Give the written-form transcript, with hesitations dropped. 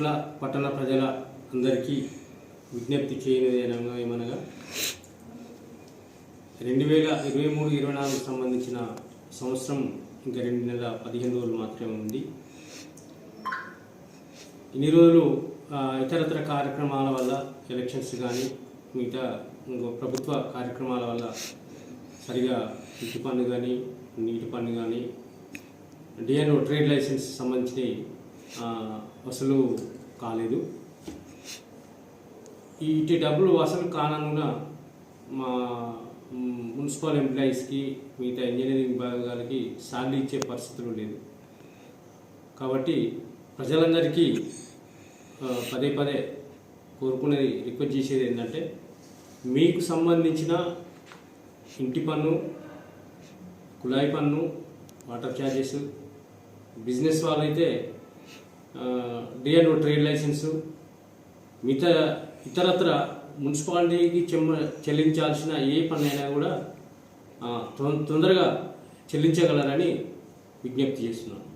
రేగుట్ల పట్టణ ప్రజల అందరికీ విజ్ఞప్తి చేయనిదేమనగా 2023-24 సంబంధించిన సంవత్సరం ఇంకా 2 నెలల 15 రోజులు మాత్రమే ఉంది. ఇన్ని రోజులు ఇతరత్ర కార్యక్రమాల వల్ల ఎలక్షన్స్ కానీ మిగతా ప్రభుత్వ కార్యక్రమాల వల్ల సరిగా ఇంటి పన్ను కానీ నీటి పన్ను కానీ డిఎన్ఓ ట్రేడ్ లైసెన్స్ సంబంధించి వసూలు కాలేదు. ఇటు డబ్బులు వసూలు కానందున మా మున్సిపల్ ఎంప్లాయీస్కి మిగతా ఇంజనీరింగ్ విభాగాలకి శాలరీ ఇచ్చే పరిస్థితులు లేదు. కాబట్టి ప్రజలందరికీ పదే పదే కోరుకునేది, రిక్వెస్ట్ చేసేది ఏంటంటే, మీకు సంబంధించిన ఇంటి పన్ను, కుళాయి పన్ను, వాటర్ ఛార్జెస్, బిజినెస్ వాళ్ళైతే డిఎన్ఓ ట్రేడ్ లైసెన్సు, మిగతా ఇతరత్ర మున్సిపాలిటీకి చెల్లించాల్సిన ఏ పన్ను అయినా కూడా తొందరగా చెల్లించగలరని విజ్ఞప్తి చేస్తున్నాను.